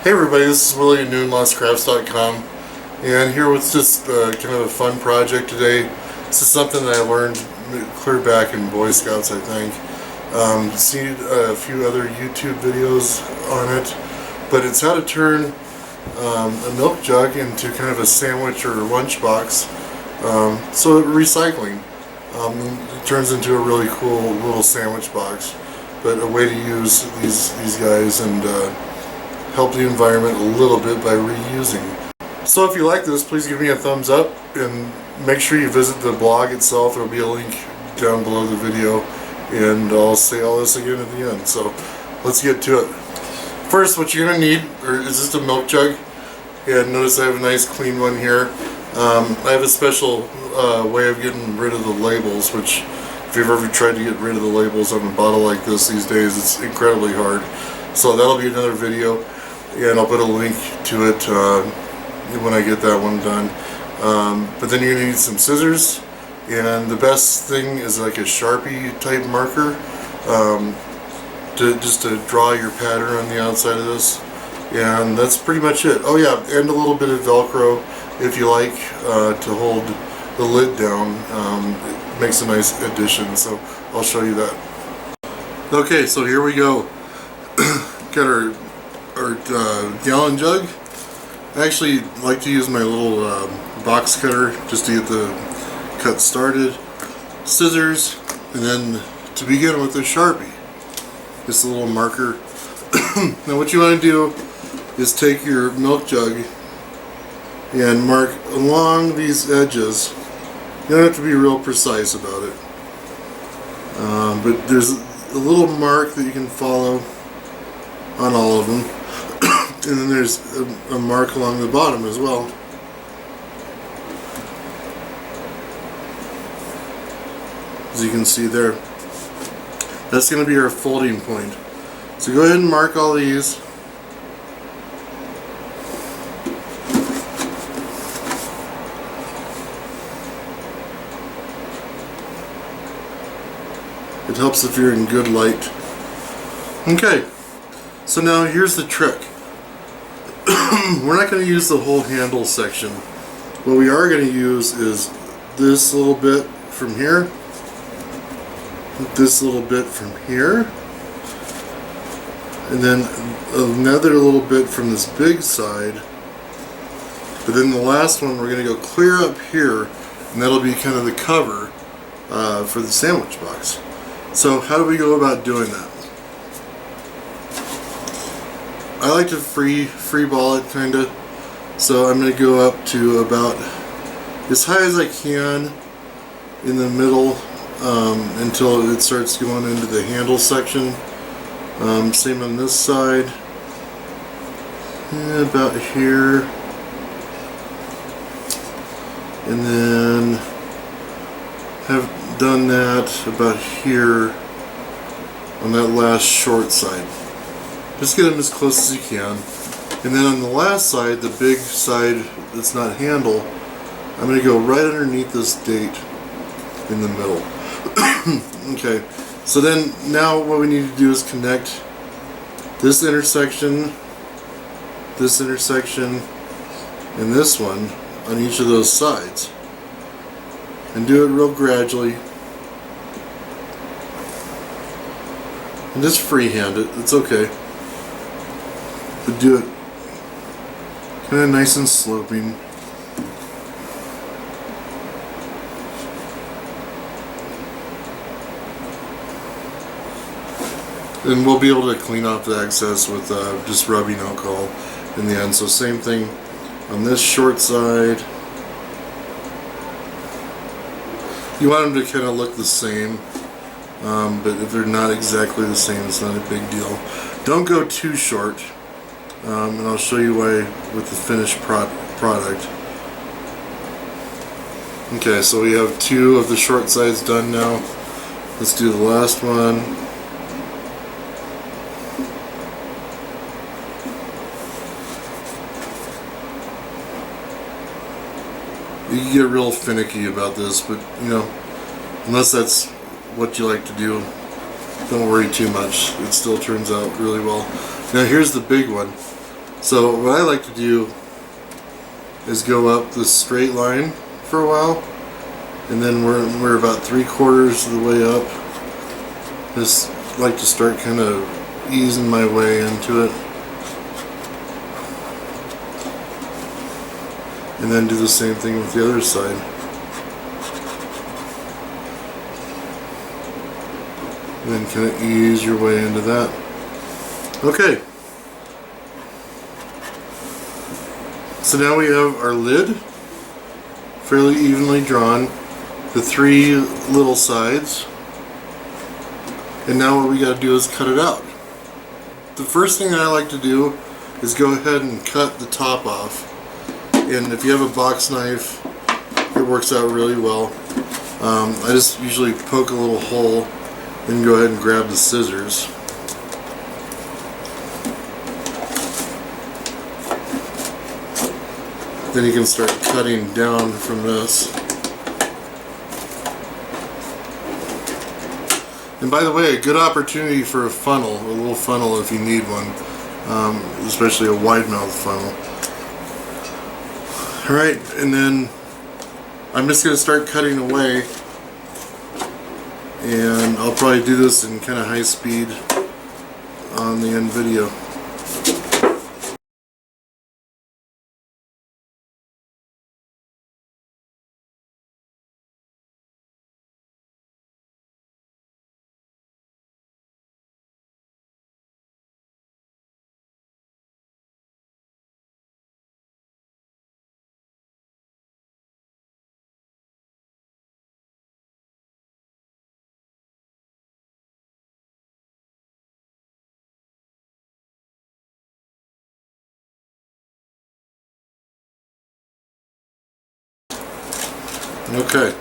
Hey everybody, this is Willie at NewandLostCrafts.com, and here with just kind of a fun project today. This is something that I learned clear back in Boy Scouts, I think. Seen a few other YouTube videos on it, but it's how to turn a milk jug into kind of a sandwich or lunchbox. So recycling. It turns into a really cool little sandwich box, but a way to use these guys and help the environment a little bit by reusing. So if you like this, please give me a thumbs up and make sure you visit the blog itself. There will be a link down below the video, and I'll say all this again at the end. So let's get to it. First, what you're going to need is just a milk jug, and notice I have a nice clean one here. I have a special way of getting rid of the labels, which if you've ever tried to get rid of the labels on a bottle like this these days, it's incredibly hard. So that'll be another video, and I'll put a link to it when I get that one done. But then you're going to need some scissors, and the best thing is like a Sharpie type marker just to draw your pattern on the outside of this, and that's pretty much it. Oh yeah, and a little bit of Velcro if you like to hold the lid down. It makes a nice addition, so I'll show you that. Okay, so here we go. Got our gallon jug. I actually like to use my little box cutter just to get the cut started. Scissors, and then to begin with a Sharpie. This little marker. Now what you want to do is take your milk jug and mark along these edges. You don't have to be real precise about it. But there's a little mark that you can follow on all of them. And then there's a mark along the bottom as well. As you can see there. That's going to be our folding point. So go ahead and mark all these. It helps if you're in good light. Okay, so now here's the trick. We're not going to use the whole handle section. What we are going to use is this little bit from here, this little bit from here, and then another little bit from this big side. But then the last one we're going to go clear up here, and that'll be kind of the cover for the sandwich box. So how do we go about doing that? I like to free ball it kinda. So I'm going to go up to about as high as I can in the middle until it starts going into the handle section. Same on this side. Yeah, about here. And then have done that about here on that last short side. Just get them as close as you can. And then on the last side, the big side that's not handle, I'm going to go right underneath this date in the middle. Okay, so then now what we need to do is connect this intersection, and this one on each of those sides. And do it real gradually. And just freehand it, it's okay. But do it kind of nice and sloping. And we'll be able to clean off the excess with just rubbing alcohol in the end. So same thing on this short side. You want them to kind of look the same, but if they're not exactly the same, it's not a big deal. Don't go too short. And I'll show you why with the finished product. Okay, so we have two of the short sides done now. Let's do the last one. You can get real finicky about this, but you know, unless that's what you like to do, don't worry too much. It still turns out really well. Now here's the big one. So what I like to do is go up this straight line for a while, and then we're about 3/4 of the way up. Just like to start kind of easing my way into it, and then do the same thing with the other side. And then kind of ease your way into that. Okay. So now we have our lid fairly evenly drawn, the 3 little sides, and now what we got to do is cut it out. The first thing I like to do is go ahead and cut the top off, and if you have a box knife, it works out really well. I just usually poke a little hole and go ahead and grab the scissors. Then you can start cutting down from this. And by the way, a good opportunity for a funnel, a little funnel if you need one, especially a wide mouth funnel. Alright, and then I'm just going to start cutting away, and I'll probably do this in kind of high speed on the end video. Okay,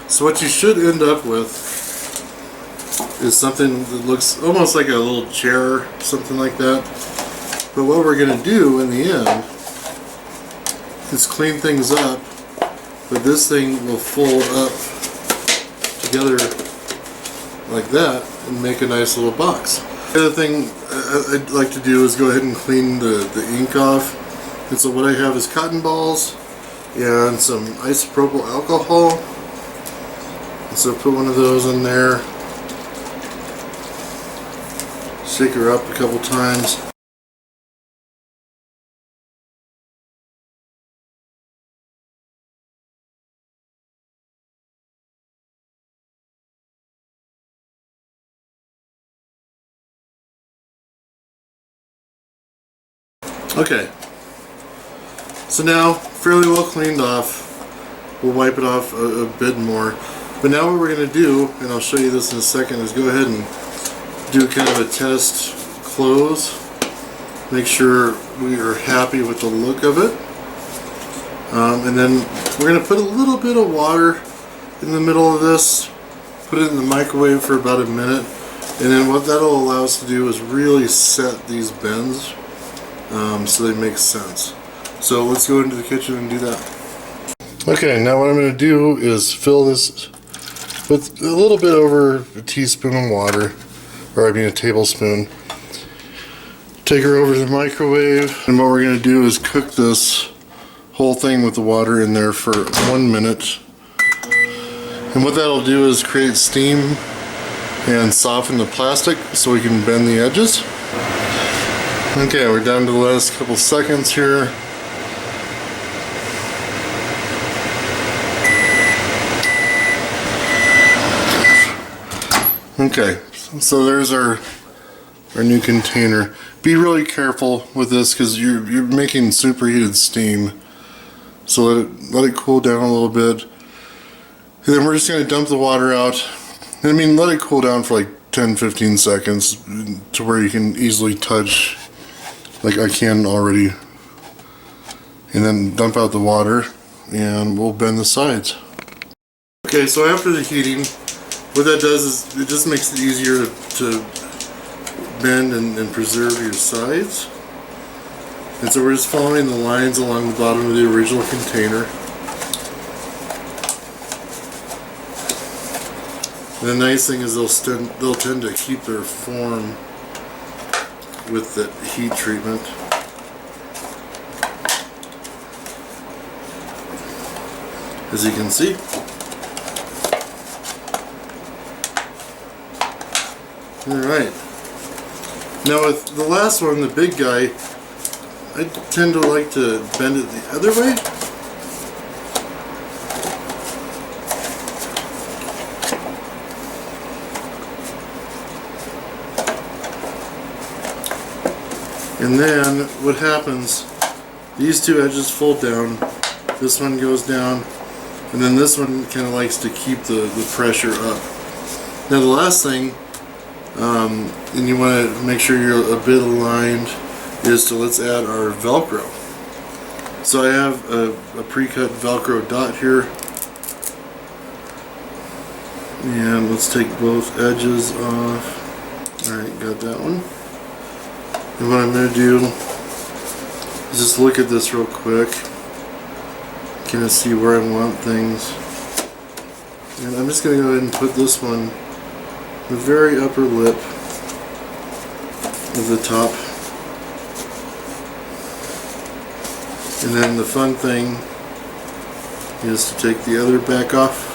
so what you should end up with is something that looks almost like a little chair, something like that. But what we're going to do in the end is clean things up, but this thing will fold up together like that and make a nice little box. The other thing I'd like to do is go ahead and clean the ink off. And so what I have is cotton balls and some isopropyl alcohol. And so put one of those in there, shake her up a couple times. Okay, so now fairly well cleaned off. We'll wipe it off a bit more. But now what we're going to do, and I'll show you this in a second, is go ahead and do kind of a test close. Make sure we are happy with the look of it. And then we're going to put a little bit of water in the middle of this. Put it in the microwave for about a minute. And then what that'll allow us to do is really set these bends so they make sense. So let's go into the kitchen and do that. Okay, now what I'm going to do is fill this with a little bit over a teaspoon of water, or I mean a tablespoon. Take her over to the microwave, and what we're going to do is cook this whole thing with the water in there for 1 minute. And what that'll do is create steam and soften the plastic so we can bend the edges. Okay, we're down to the last couple seconds here. Okay, so there's our new container. Be really careful with this because you're making superheated steam. So let it cool down a little bit. And then we're just going to dump the water out. And I mean, let it cool down for like 10-15 seconds to where you can easily touch, like I can already. And then dump out the water and we'll bend the sides. Okay, so after the heating, what that does is it just makes it easier to bend and preserve your sides. And so we're just following the lines along the bottom of the original container. And the nice thing is they'll tend to keep their form with the heat treatment. as you can see. Alright. Now with the last one, the big guy, I tend to like to bend it the other way. And then what happens, these two edges fold down, this one goes down, and then this one kind of likes to keep the pressure up. Now the last thing, and you want to make sure you're a bit aligned, is to let's add our Velcro. So I have a pre-cut Velcro dot here, and let's take both edges off. Alright, got that one. And what I'm going to do is just look at this real quick, kind of see where I want things. And I'm just going to go ahead and put this one the very upper lip of the top. And then the fun thing is to take the other back off.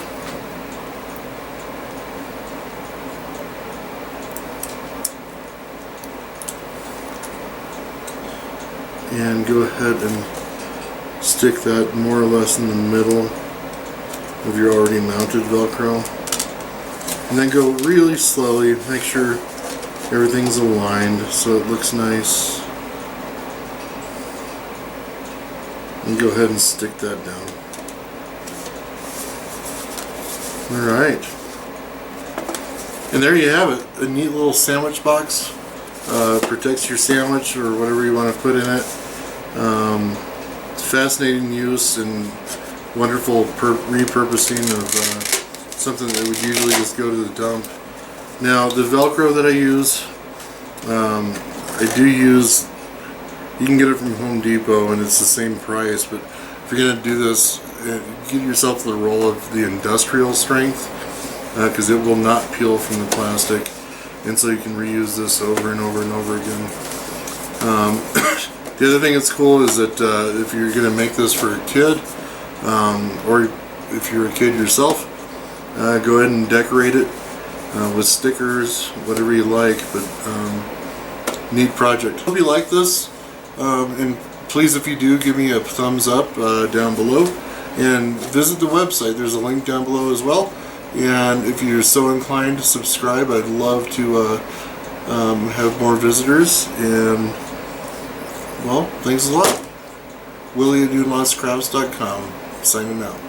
And go ahead and stick that more or less in the middle of your already mounted Velcro. And then go really slowly, make sure everything's aligned so it looks nice. And go ahead and stick that down. Alright. And there you have it. A neat little sandwich box. Protects your sandwich or whatever you want to put in it. It's fascinating use and wonderful repurposing of something that would usually just go to the dump. Now the Velcro that I use, I do use, you can get it from Home Depot and it's the same price, but if you're going to do this, give yourself the roll of the industrial strength, because it will not peel from the plastic, and so you can reuse this over and over and over again. The other thing that's cool is that if you're going to make this for a kid, or if you're a kid yourself, go ahead and decorate it with stickers, whatever you like, but neat project. Hope you like this, and please, if you do, give me a thumbs up down below, and visit the website. There's a link down below as well, and if you're so inclined to subscribe, I'd love to have more visitors. And well, thanks a lot. Willie at NewLaunchCrafts.com signing out.